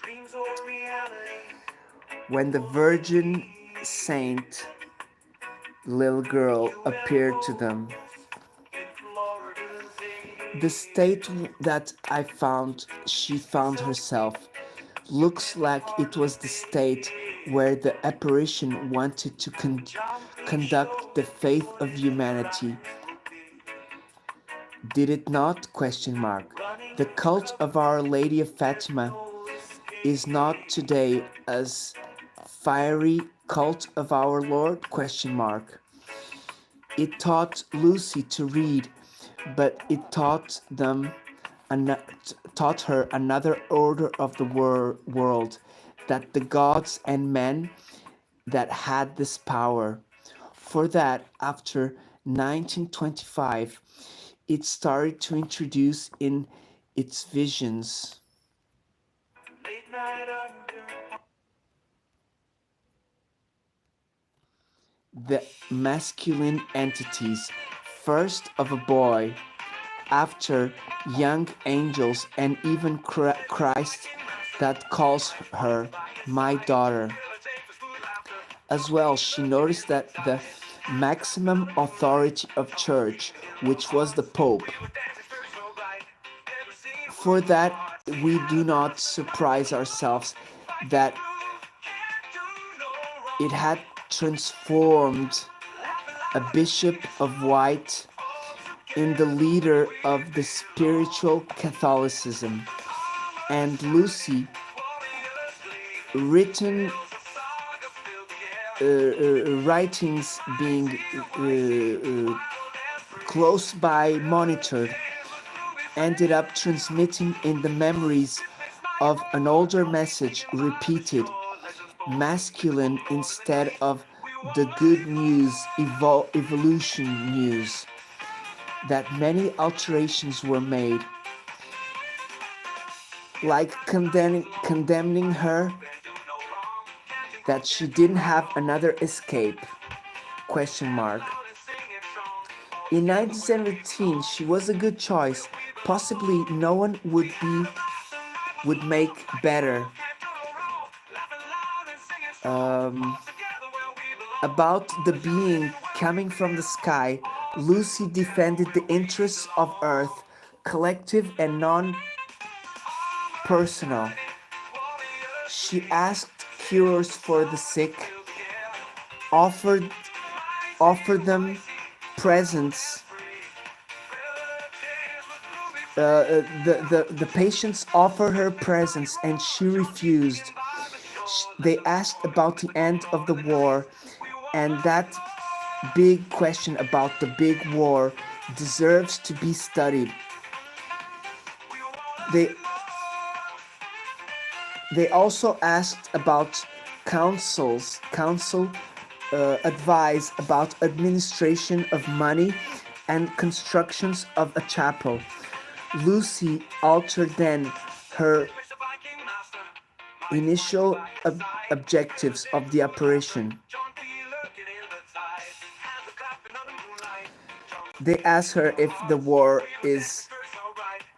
Dreams or reality when the full of Virgin fear. Saint little girl appeared to them. UFOs in Florida's The state air. that I found she Mystery found so thick herself you looks can like it hardly was the state where bear. the apparition wanted to Geometry conduct the shows faith of close your humanity. eyes will be. Did it not? Question mark. Running The cult cover, of Our Lady of there's Fatima no is not escape. today as fiery cult of our Lord? Question mark. It taught Lucy to read, but it taught her another order of the world, that the gods and men that had this power. For that, after 1925, it started to introduce in its visions Late night under the masculine entities, first of a boy, after young angels, and even Christ that calls her my daughter. As well, she noticed that the maximum authority of church, which was the Pope, for that we do not surprise ourselves that it had transformed a bishop of white in the leader of the spiritual Catholicism, and Lucy, written writings being close by monitored, ended up transmitting in the memories of an older message repeated, masculine instead of the good news, evolution news, that many alterations were made, like condemning her, that she didn't have another escape, question mark. In 1917, she was a good choice. Possibly no one would make better. Um, about the being coming from the sky, Lucy defended the interests of Earth, collective and non-personal. She asked cures for the sick, offered them presents. The patients offered her presents and she refused. They asked about the end of the war, and that big question about the big war deserves to be studied. They also asked about council advice about administration of money and constructions of a chapel. Lucy altered then her initial objectives of the operation. They ask her if the war is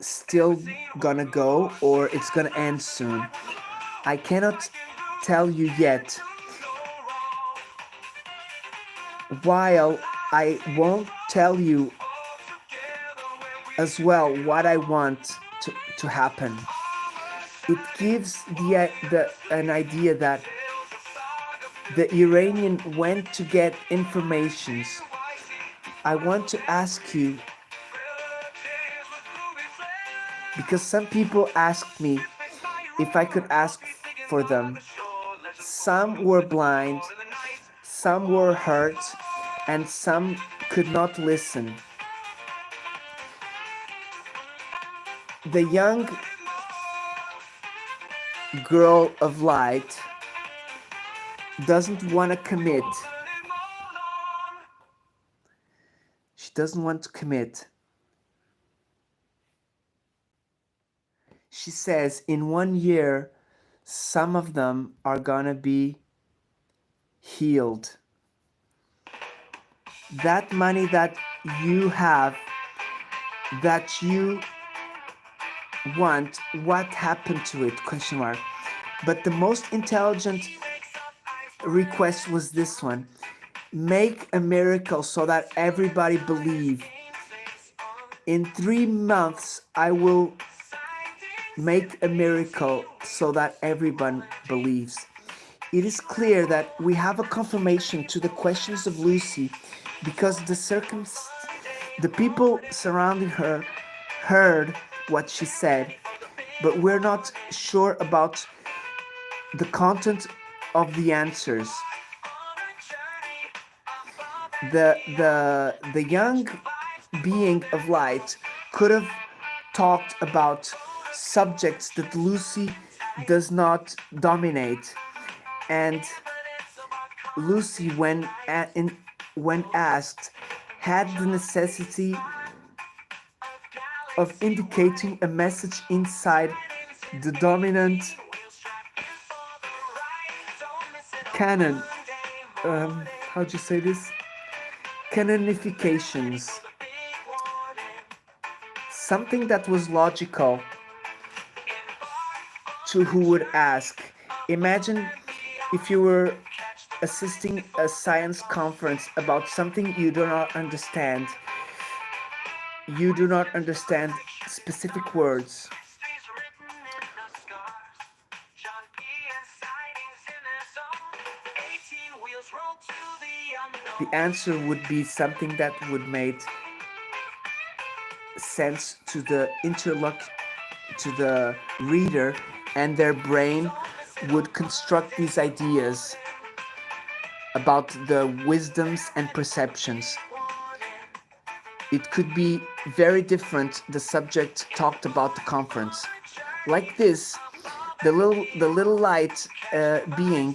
still gonna go or it's gonna end soon. I cannot tell you yet, while I won't tell you as well what I want to happen. It gives an idea that the Iranian went to get informations. I want to ask you, because some people asked me if I could ask for them. Some were blind, some were hurt, and some could not listen. The young girl of light doesn't want to commit. She doesn't want to commit. She says in 1 year, some of them are gonna be healed. That money that you have, that you want, what happened to it? Question mark. But the most intelligent request was this one: make a miracle so that everybody believe. In 3 months I will make a miracle so that everyone believes. It is clear that we have a confirmation to the questions of Lucy because the people surrounding her heard what she said, but we're not sure about the content of the answers. The young being of light could have talked about subjects that Lucy does not dominate, and Lucy, when asked, had the necessity of indicating a message inside the dominant canon. How do you say this? Canonifications. Something that was logical to who would ask. Imagine if you were assisting a science conference about something you do not understand. You do not understand specific words. The answer would be something that would make sense to the to the reader, and their brain would construct these ideas about the wisdoms and perceptions. It could be very different, the subject talked about the conference. Like this, the little light being,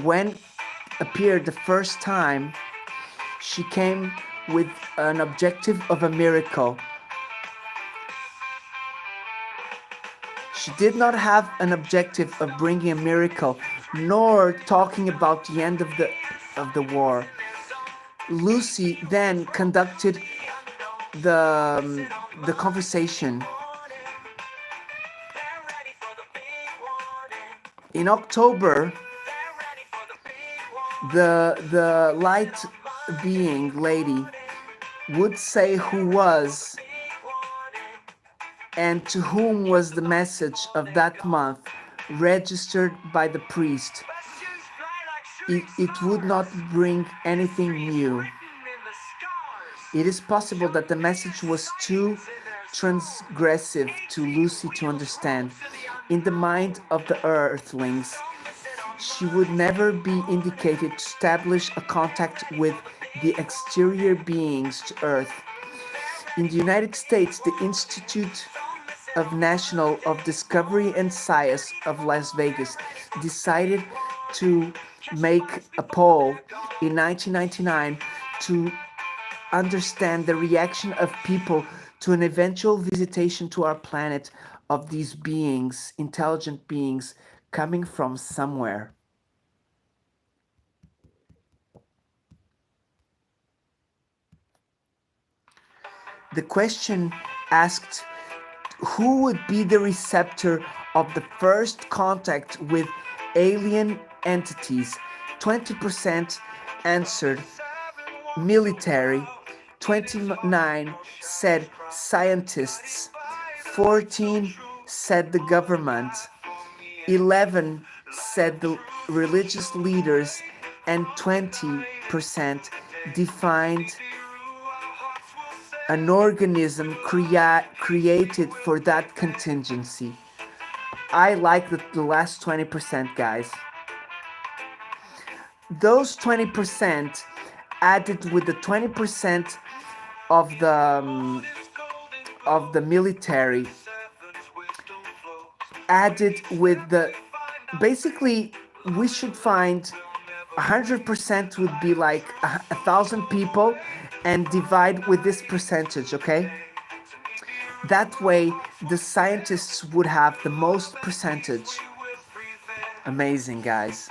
when appeared the first time, she came with an objective of a miracle. She did not have an objective of bringing a miracle, nor talking about the end of the war. Lucy then conducted the conversation. In October, the light being lady would say who was and to whom was the message of that month registered by the priest. It would not bring anything new. It is possible that the message was too transgressive to Lucy to understand. In the mind of the earthlings, she would never be indicated to establish a contact with the exterior beings to Earth. In the United States, the Institute of National of Discovery and Science of Las Vegas decided to make a poll in 1999 to understand the reaction of people to an eventual visitation to our planet of these beings, intelligent beings, coming from somewhere. The question asked who would be the receptor of the first contact with alien entities. 20% answered military, 29 said scientists, 14 said the government, 11 said the religious leaders, and 20% defined an organism created for that contingency. I like the last 20%, guys. Those 20% added with the 20% of the military, added with the, basically we should find 100% would be like 1,000 people and divide with this percentage, okay? That way the scientists would have the most percentage. Amazing, guys.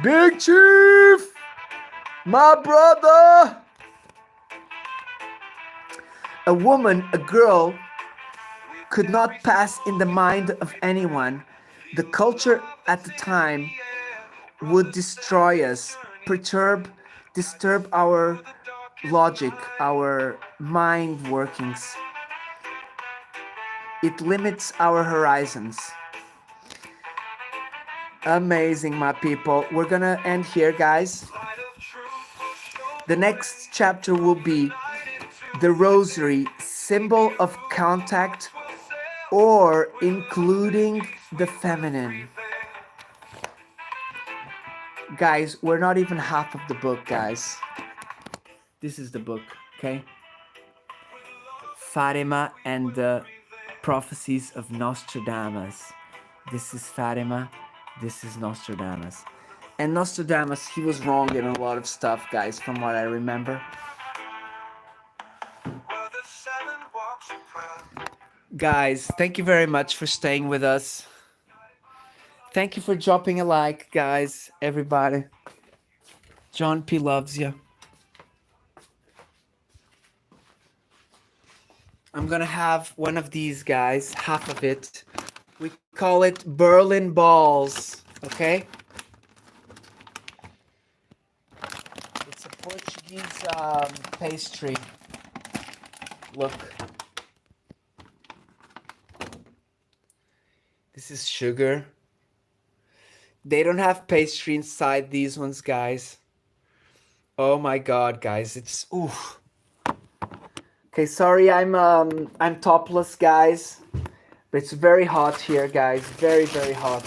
Big Chief, my brother. A woman, a girl, could not pass in the mind of anyone. The culture at the time would destroy us, disturb our logic, our mind workings. It limits our horizons. Amazing, my people. We're gonna end here, guys. The next chapter will be the rosary, symbol of contact or including the feminine. Guys, we're not even half of the book, guys. This is the book, okay? Fatima and the prophecies of Nostradamus. This is Fatima, this is Nostradamus. And Nostradamus, he was wrong in a lot of stuff, guys, from what I remember. Guys, thank you very much for staying with us. Thank you for dropping a like, guys, everybody. John P loves you. I'm gonna have one of these, guys, half of it. We call it Berlin balls, okay? It's a Portuguese pastry. Look. This is sugar. They don't have pastry inside these ones, guys. Oh my god, guys, it's oof. Okay, sorry, I'm topless, guys. But it's very hot here, guys. Very, very hot.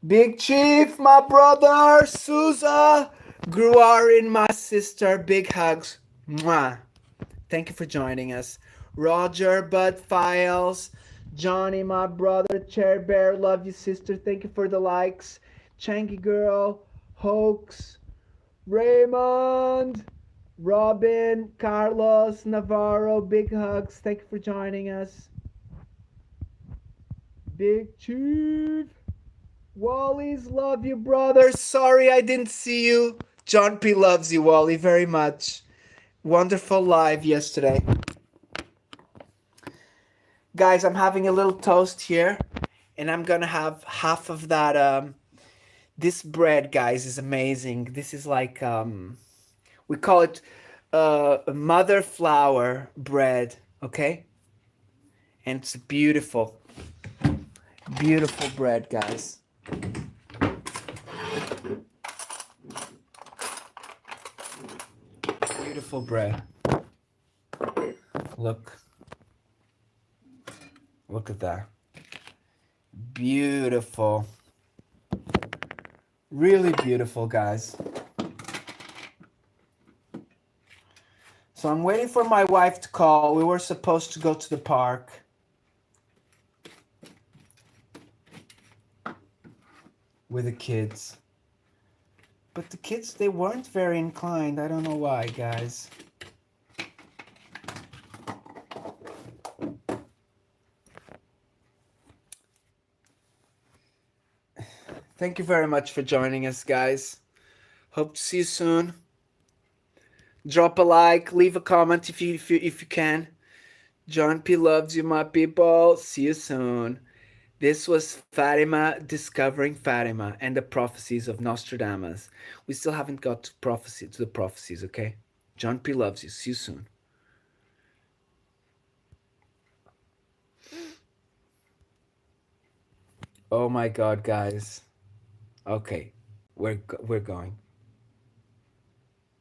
Big Chief, my brother, Souza, Gruarin, my sister, big hugs. Mwah. Thank you for joining us. Roger, Bud Files, Johnny, my brother, Chair Bear, love you, sister. Thank you for the likes. Changy Girl, Hoax, Raymond, Robin, Carlos, Navarro, big hugs. Thank you for joining us. Big Chief. Wally's love you, brother. Sorry I didn't see you. John P loves you, Wally, very much. Wonderful live yesterday. Guys, I'm having a little toast here. And I'm gonna have half of that. This bread, guys, is amazing. This is like, we call it mother flour bread, okay? And it's beautiful. Beautiful bread, guys. Beautiful bread. Look at that. beautiful. Really beautiful, guys. So I'm waiting for my wife to call. We were supposed to go to the park with the kids. But the kids, they weren't very inclined. I don't know why, guys. Thank you very much for joining us, guys. Hope to see you soon. Drop a like, leave a comment if you can. John P loves you, my people. See you soon. This was Fatima discovering Fatima and the prophecies of Nostradamus. We still haven't got to the prophecies, okay? John P loves you. See you soon. Oh my god, guys. Okay. We're going.